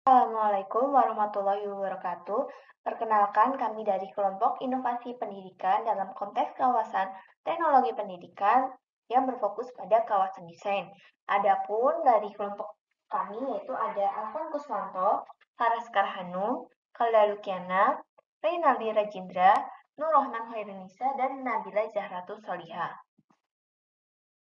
Assalamualaikum warahmatullahi wabarakatuh. Perkenalkan kami dari kelompok inovasi pendidikan dalam konteks kawasan teknologi pendidikan yang berfokus pada kawasan desain. Adapun dari kelompok kami yaitu ada Alvan Kuswanto, Haraskar Hanum, Kalda Lukiana, Reynaldi Rajindra, Nur Rohman Khairunisa, dan Nabila Zahratul Solihah.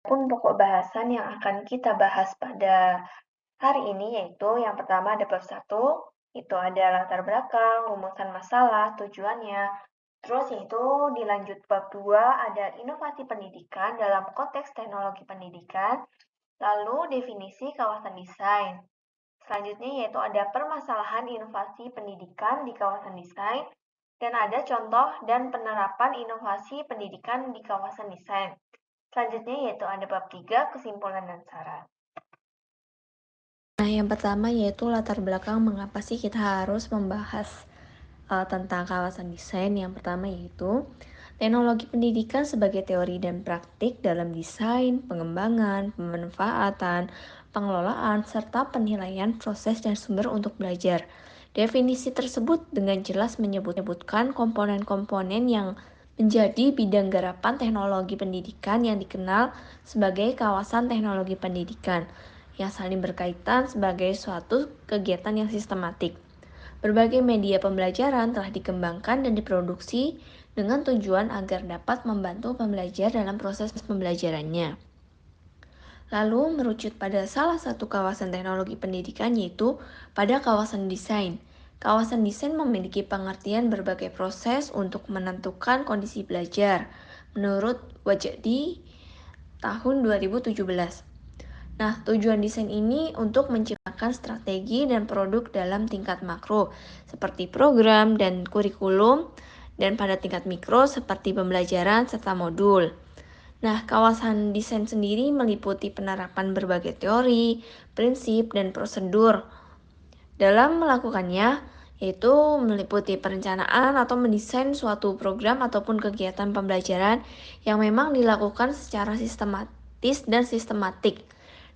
Pun pokok bahasan yang akan kita bahas pada hari ini yaitu yang pertama ada bab 1, itu ada latar belakang, rumusan masalah, tujuannya. Terus yaitu dilanjut bab 2 ada inovasi pendidikan dalam konteks teknologi pendidikan, lalu definisi kawasan desain. Selanjutnya yaitu ada permasalahan inovasi pendidikan di kawasan desain, dan ada contoh dan penerapan inovasi pendidikan di kawasan desain. Selanjutnya yaitu ada bab 3 kesimpulan dan saran. Nah, yang pertama yaitu latar belakang mengapa sih kita harus membahas tentang kawasan desain. Yang pertama yaitu teknologi pendidikan sebagai teori dan praktik dalam desain, pengembangan, pemanfaatan, pengelolaan, serta penilaian proses dan sumber untuk belajar. Definisi tersebut dengan jelas menyebutkan komponen-komponen yang menjadi bidang garapan teknologi pendidikan yang dikenal sebagai kawasan teknologi pendidikan, yang saling berkaitan sebagai suatu kegiatan yang sistematik. Berbagai media pembelajaran telah dikembangkan dan diproduksi dengan tujuan agar dapat membantu pembelajar dalam proses pembelajarannya. Lalu merucut pada salah satu kawasan teknologi pendidikan yaitu pada kawasan desain. Kawasan desain memiliki pengertian berbagai proses untuk menentukan kondisi belajar menurut Wajdi tahun 2017. Nah, tujuan desain ini untuk menciptakan strategi dan produk dalam tingkat makro, seperti program dan kurikulum, dan pada tingkat mikro seperti pembelajaran serta modul. Nah, kawasan desain sendiri meliputi penerapan berbagai teori, prinsip, dan prosedur. Dalam melakukannya, yaitu meliputi perencanaan atau mendesain suatu program ataupun kegiatan pembelajaran yang memang dilakukan secara sistematis dan sistematik.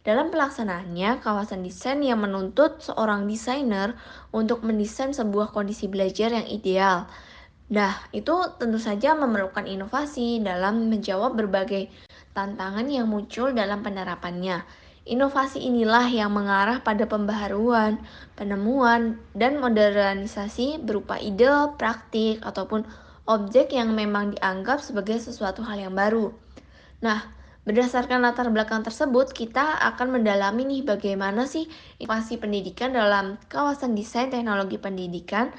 Dalam pelaksanaannya, kawasan desain yang menuntut seorang desainer untuk mendesain sebuah kondisi belajar yang ideal. Nah, itu tentu saja memerlukan inovasi dalam menjawab berbagai tantangan yang muncul dalam penerapannya. Inovasi inilah yang mengarah pada pembaharuan, penemuan, dan modernisasi berupa ide, praktik, ataupun objek yang memang dianggap sebagai sesuatu hal yang baru. Nah, berdasarkan latar belakang tersebut, kita akan mendalami nih bagaimana sih inovasi pendidikan dalam kawasan desain teknologi pendidikan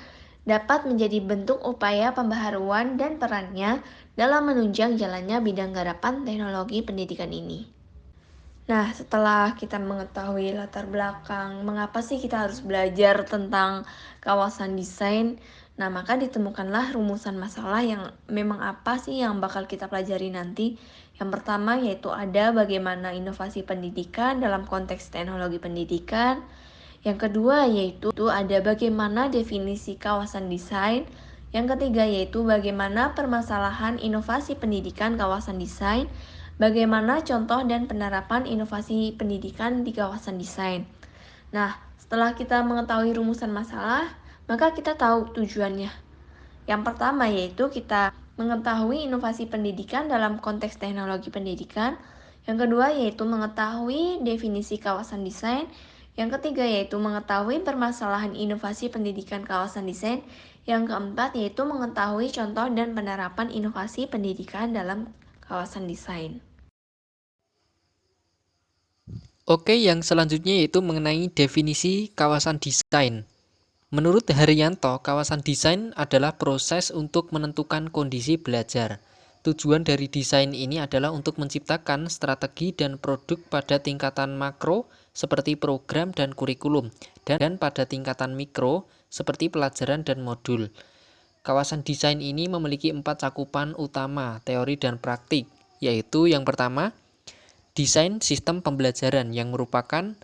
dapat menjadi bentuk upaya pembaharuan dan perannya dalam menunjang jalannya bidang garapan teknologi pendidikan ini. Nah, setelah kita mengetahui latar belakang, mengapa sih kita harus belajar tentang kawasan desain, nah maka ditemukanlah rumusan masalah yang memang apa sih yang bakal kita pelajari nanti. Yang pertama yaitu ada bagaimana inovasi pendidikan dalam konteks teknologi pendidikan. Yang kedua yaitu ada bagaimana definisi kawasan desain. Yang ketiga yaitu bagaimana permasalahan inovasi pendidikan kawasan desain. Bagaimana contoh dan penerapan inovasi pendidikan di kawasan desain. Nah, setelah kita mengetahui rumusan masalah, maka kita tahu tujuannya. Yang pertama yaitu kita mengetahui inovasi pendidikan dalam konteks teknologi pendidikan. Yang kedua yaitu mengetahui definisi kawasan desain. Yang ketiga yaitu mengetahui permasalahan inovasi pendidikan kawasan desain. Yang keempat yaitu mengetahui contoh dan penerapan inovasi pendidikan dalam kawasan desain. Oke, yang selanjutnya yaitu mengenai definisi kawasan desain. Menurut Haryanto, kawasan desain adalah proses untuk menentukan kondisi belajar. Tujuan dari desain ini adalah untuk menciptakan strategi dan produk pada tingkatan makro seperti program dan kurikulum, dan pada tingkatan mikro seperti pelajaran dan modul. Kawasan desain ini memiliki 4 cakupan utama, teori dan praktik, yaitu yang pertama, desain sistem pembelajaran yang merupakan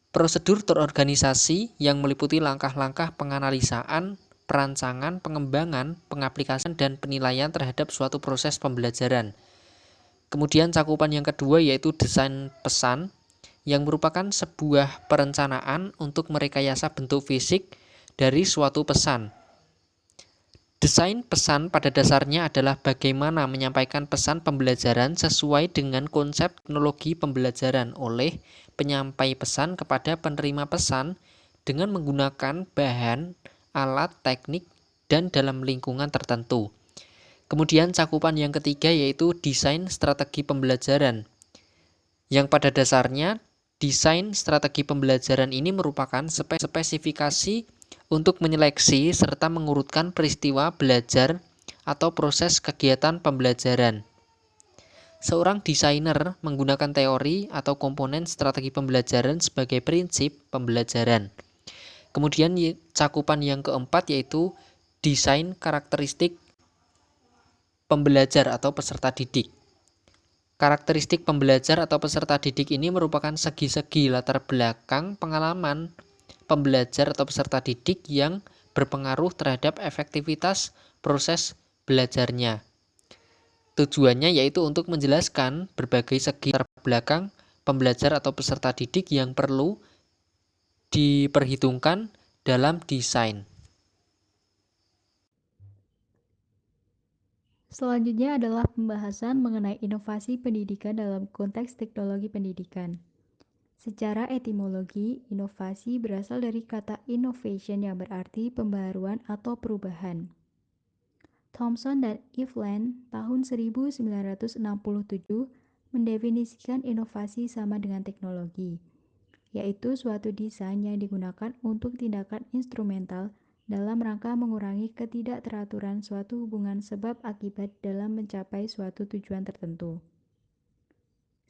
prosedur terorganisasi yang meliputi langkah-langkah penganalisaan, perancangan, pengembangan, pengaplikasian, dan penilaian terhadap suatu proses pembelajaran. Kemudian cakupan yang kedua yaitu desain pesan yang merupakan sebuah perencanaan untuk merekayasa bentuk fisik dari suatu pesan. Desain pesan pada dasarnya adalah bagaimana menyampaikan pesan pembelajaran sesuai dengan konsep teknologi pembelajaran oleh penyampai pesan kepada penerima pesan dengan menggunakan bahan, alat, teknik, dan dalam lingkungan tertentu. Kemudian cakupan yang ketiga yaitu desain strategi pembelajaran, yang pada dasarnya desain strategi pembelajaran ini merupakan spesifikasi untuk menyeleksi serta mengurutkan peristiwa belajar atau proses kegiatan pembelajaran. Seorang desainer menggunakan teori atau komponen strategi pembelajaran sebagai prinsip pembelajaran. Kemudian cakupan yang keempat yaitu desain karakteristik pembelajar atau peserta didik. Karakteristik pembelajar atau peserta didik ini merupakan segi-segi latar belakang pengalaman pembelajar atau peserta didik yang berpengaruh terhadap efektivitas proses belajarnya. Tujuannya yaitu untuk menjelaskan berbagai segi latar belakang pembelajar atau peserta didik yang perlu diperhitungkan dalam desain. Selanjutnya adalah pembahasan mengenai inovasi pendidikan dalam konteks teknologi pendidikan. Secara etimologi, inovasi berasal dari kata innovation yang berarti pembaruan atau perubahan. Thomson dan Eveland tahun 1967 mendefinisikan inovasi sama dengan teknologi, yaitu suatu desain yang digunakan untuk tindakan instrumental dalam rangka mengurangi ketidakteraturan suatu hubungan sebab akibat dalam mencapai suatu tujuan tertentu.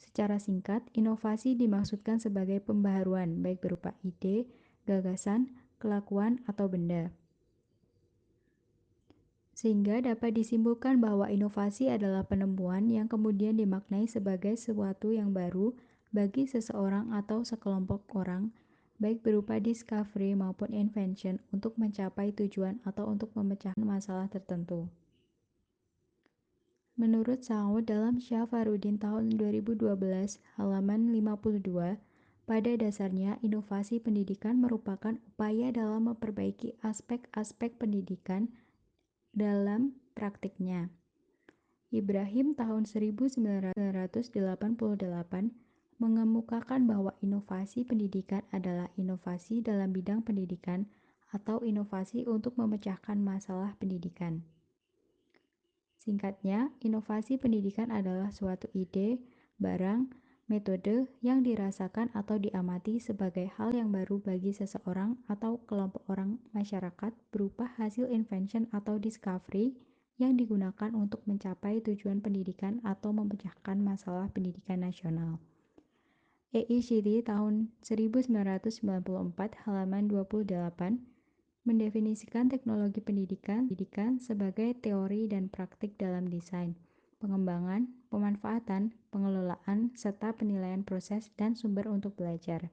Secara singkat, inovasi dimaksudkan sebagai pembaharuan, baik berupa ide, gagasan, kelakuan, atau benda. Sehingga dapat disimpulkan bahwa inovasi adalah penemuan yang kemudian dimaknai sebagai sesuatu yang baru bagi seseorang atau sekelompok orang, baik berupa discovery maupun invention untuk mencapai tujuan atau untuk memecahkan masalah tertentu. Menurut Saud dalam Syafarudin tahun 2012, halaman 52, pada dasarnya inovasi pendidikan merupakan upaya dalam memperbaiki aspek-aspek pendidikan dalam praktiknya. Ibrahim tahun 1988 mengemukakan bahwa inovasi pendidikan adalah inovasi dalam bidang pendidikan atau inovasi untuk memecahkan masalah pendidikan. Singkatnya, inovasi pendidikan adalah suatu ide, barang, metode yang dirasakan atau diamati sebagai hal yang baru bagi seseorang atau kelompok orang masyarakat berupa hasil invention atau discovery yang digunakan untuk mencapai tujuan pendidikan atau memecahkan masalah pendidikan nasional. EICT tahun 1994 halaman 28 mendefinisikan teknologi pendidikan sebagai teori dan praktik dalam desain, pengembangan, pemanfaatan, pengelolaan, serta penilaian proses dan sumber untuk belajar.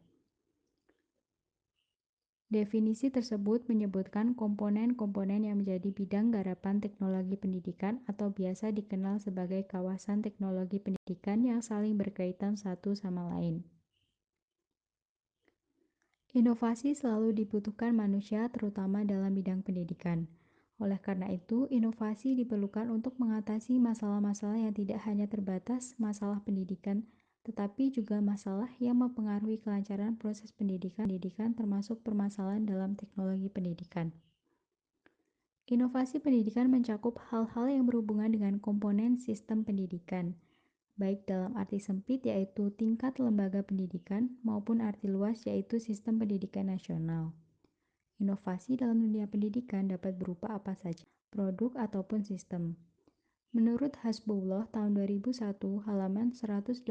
Definisi tersebut menyebutkan komponen-komponen yang menjadi bidang garapan teknologi pendidikan atau biasa dikenal sebagai kawasan teknologi pendidikan yang saling berkaitan satu sama lain. Inovasi selalu dibutuhkan manusia terutama dalam bidang pendidikan. Oleh karena itu, inovasi diperlukan untuk mengatasi masalah-masalah yang tidak hanya terbatas masalah pendidikan, tetapi juga masalah yang mempengaruhi kelancaran proses pendidikan termasuk permasalahan dalam teknologi pendidikan. Inovasi pendidikan mencakup hal-hal yang berhubungan dengan komponen sistem pendidikan, baik dalam arti sempit yaitu tingkat lembaga pendidikan maupun arti luas yaitu sistem pendidikan nasional. Inovasi dalam dunia pendidikan dapat berupa apa saja, produk ataupun sistem. Menurut Hasbullah tahun 2001 halaman 189,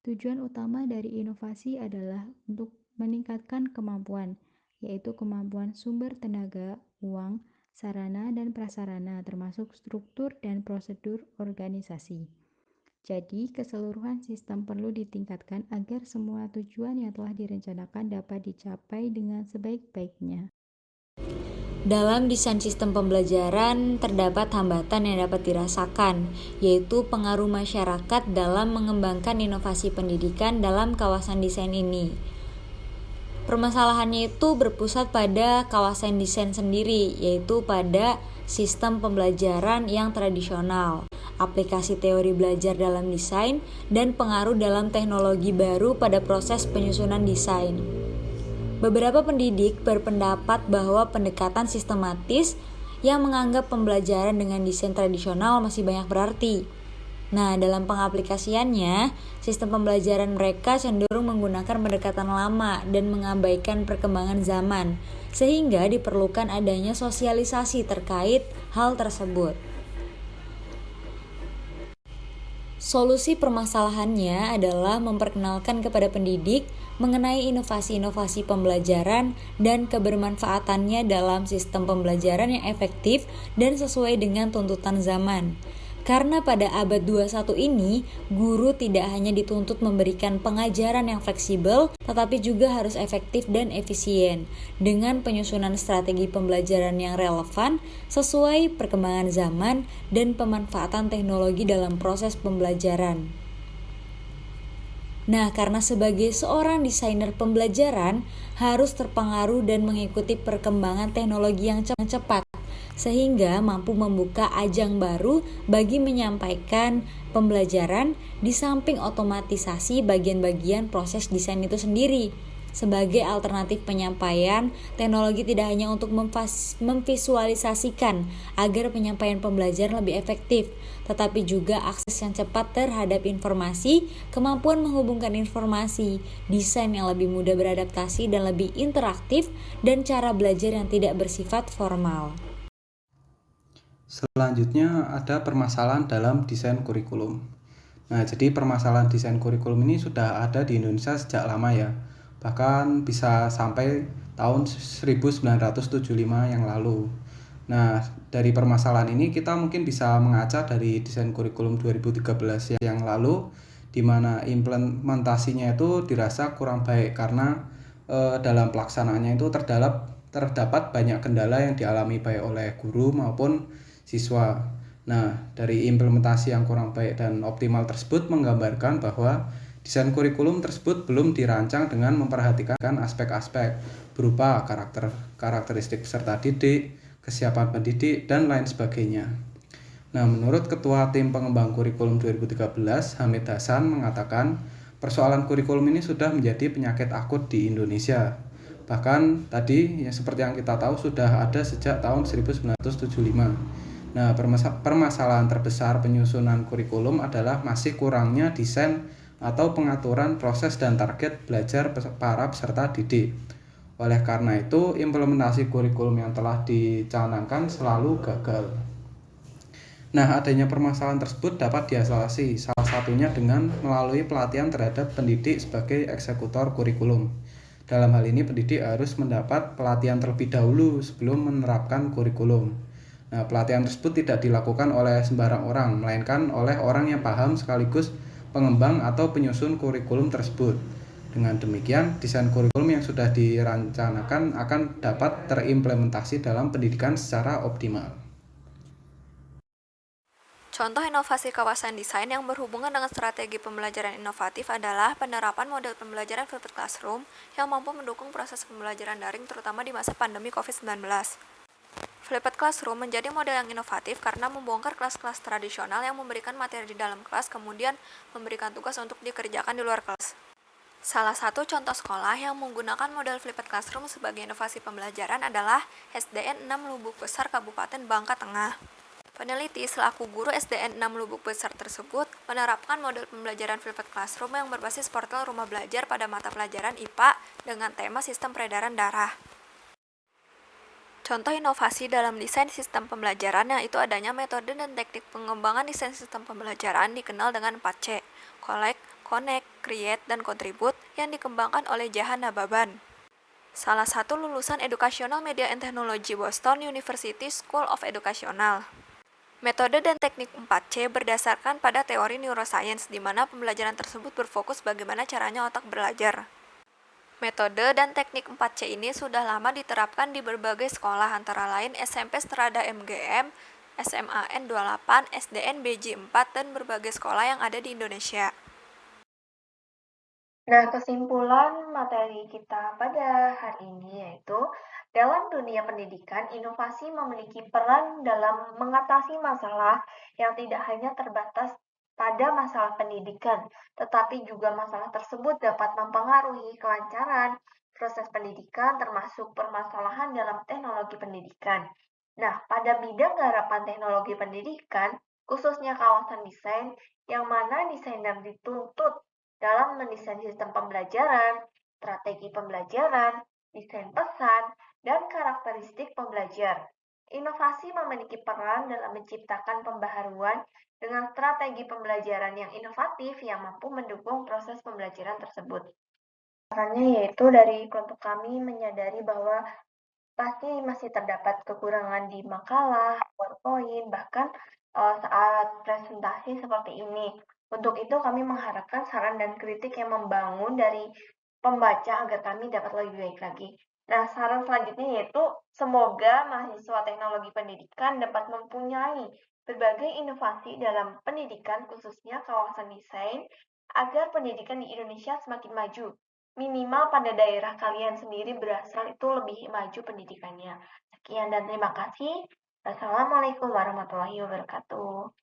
tujuan utama dari inovasi adalah untuk meningkatkan kemampuan, yaitu kemampuan sumber tenaga, uang, sarana dan prasarana termasuk struktur dan prosedur organisasi. Jadi, keseluruhan sistem perlu ditingkatkan agar semua tujuan yang telah direncanakan dapat dicapai dengan sebaik-baiknya. Dalam desain sistem pembelajaran, terdapat hambatan yang dapat dirasakan, yaitu pengaruh masyarakat dalam mengembangkan inovasi pendidikan dalam kawasan desain ini. Permasalahannya itu berpusat pada kawasan desain sendiri, yaitu pada sistem pembelajaran yang tradisional, aplikasi teori belajar dalam desain, dan pengaruh dalam teknologi baru pada proses penyusunan desain. Beberapa pendidik berpendapat bahwa pendekatan sistematis yang menganggap pembelajaran dengan desain tradisional masih banyak berarti. Nah, dalam pengaplikasiannya, sistem pembelajaran mereka cenderung menggunakan pendekatan lama dan mengabaikan perkembangan zaman, sehingga diperlukan adanya sosialisasi terkait hal tersebut. Solusi permasalahannya adalah memperkenalkan kepada pendidik mengenai inovasi-inovasi pembelajaran dan kebermanfaatannya dalam sistem pembelajaran yang efektif dan sesuai dengan tuntutan zaman. Karena pada abad 21 ini, guru tidak hanya dituntut memberikan pengajaran yang fleksibel, tetapi juga harus efektif dan efisien, dengan penyusunan strategi pembelajaran yang relevan, sesuai perkembangan zaman, dan pemanfaatan teknologi dalam proses pembelajaran. Nah, karena sebagai seorang desainer pembelajaran, harus terpengaruh dan mengikuti perkembangan teknologi yang cepat, sehingga mampu membuka ajang baru bagi menyampaikan pembelajaran di samping otomatisasi bagian-bagian proses desain itu sendiri. Sebagai alternatif penyampaian, teknologi tidak hanya untuk memvisualisasikan agar penyampaian pembelajaran lebih efektif, tetapi juga akses yang cepat terhadap informasi, kemampuan menghubungkan informasi, desain yang lebih mudah beradaptasi dan lebih interaktif, dan cara belajar yang tidak bersifat formal. Selanjutnya ada permasalahan dalam desain kurikulum. Nah, jadi permasalahan desain kurikulum ini sudah ada di Indonesia sejak lama ya. Bahkan bisa sampai tahun 1975 yang lalu. Nah, dari permasalahan ini kita mungkin bisa mengaca dari desain kurikulum 2013 yang lalu, di mana implementasinya itu dirasa kurang baik karena dalam pelaksanaannya itu terdapat banyak kendala yang dialami baik oleh guru maupun siswa. Nah, dari implementasi yang kurang baik dan optimal tersebut menggambarkan bahwa desain kurikulum tersebut belum dirancang dengan memperhatikan aspek-aspek berupa karakteristik peserta didik, kesiapan pendidik, dan lain sebagainya. Nah, menurut Ketua Tim Pengembang Kurikulum 2013, Hamid Hasan mengatakan persoalan kurikulum ini sudah menjadi penyakit akut di Indonesia. Bahkan tadi, seperti yang kita tahu, sudah ada sejak tahun 1975. Nah, permasalahan terbesar penyusunan kurikulum adalah masih kurangnya desain atau pengaturan proses dan target belajar para peserta didik. Oleh karena itu, implementasi kurikulum yang telah dicanangkan selalu gagal. Nah, adanya permasalahan tersebut dapat diatasi, salah satunya dengan melalui pelatihan terhadap pendidik sebagai eksekutor kurikulum. Dalam hal ini, pendidik harus mendapat pelatihan terlebih dahulu sebelum menerapkan kurikulum. Nah, pelatihan tersebut tidak dilakukan oleh sembarang orang, melainkan oleh orang yang paham sekaligus pengembang atau penyusun kurikulum tersebut. Dengan demikian, desain kurikulum yang sudah dirancangkan akan dapat terimplementasi dalam pendidikan secara optimal. Contoh inovasi kawasan desain yang berhubungan dengan strategi pembelajaran inovatif adalah penerapan model pembelajaran flipped classroom yang mampu mendukung proses pembelajaran daring terutama di masa pandemi COVID-19. Flipped classroom menjadi model yang inovatif karena membongkar kelas-kelas tradisional yang memberikan materi di dalam kelas kemudian memberikan tugas untuk dikerjakan di luar kelas. Salah satu contoh sekolah yang menggunakan model flipped classroom sebagai inovasi pembelajaran adalah SDN 6 Lubuk Besar Kabupaten Bangka Tengah. Peneliti selaku guru SDN 6 Lubuk Besar tersebut menerapkan model pembelajaran flipped classroom yang berbasis portal rumah belajar pada mata pelajaran IPA dengan tema sistem peredaran darah. Contoh inovasi dalam desain sistem pembelajaran yaitu adanya metode dan teknik pengembangan desain sistem pembelajaran dikenal dengan 4C, Collect, Connect, Create, dan Contribute yang dikembangkan oleh Jahan Nababan. Salah satu lulusan Educational Media and Technology Boston University School of Educational. Metode dan teknik 4C berdasarkan pada teori neuroscience di mana pembelajaran tersebut berfokus bagaimana caranya otak belajar. Metode dan teknik 4C ini sudah lama diterapkan di berbagai sekolah antara lain SMP Strada MGM, SMAN 28, SDN BJ 4, dan berbagai sekolah yang ada di Indonesia. Nah, kesimpulan materi kita pada hari ini yaitu dalam dunia pendidikan, inovasi memiliki peran dalam mengatasi masalah yang tidak hanya terbatas pada masalah pendidikan, tetapi juga masalah tersebut dapat mempengaruhi kelancaran proses pendidikan termasuk permasalahan dalam teknologi pendidikan. Nah, pada bidang garapan teknologi pendidikan, khususnya kawasan desain, yang mana desainer dituntut dalam mendesain sistem pembelajaran, strategi pembelajaran, desain pesan, dan karakteristik pembelajar. Inovasi memiliki peran dalam menciptakan pembaharuan dengan strategi pembelajaran yang inovatif yang mampu mendukung proses pembelajaran tersebut. Caranya yaitu dari kelompok kami menyadari bahwa pasti masih terdapat kekurangan di makalah, PowerPoint, bahkan saat presentasi seperti ini. Untuk itu kami mengharapkan saran dan kritik yang membangun dari pembaca agar kami dapat lebih baik lagi. Nah, saran selanjutnya yaitu semoga mahasiswa teknologi pendidikan dapat mempunyai berbagai inovasi dalam pendidikan khususnya kawasan desain agar pendidikan di Indonesia semakin maju. Minimal pada daerah kalian sendiri berasal itu lebih maju pendidikannya. Sekian dan terima kasih. Wassalamualaikum warahmatullahi wabarakatuh.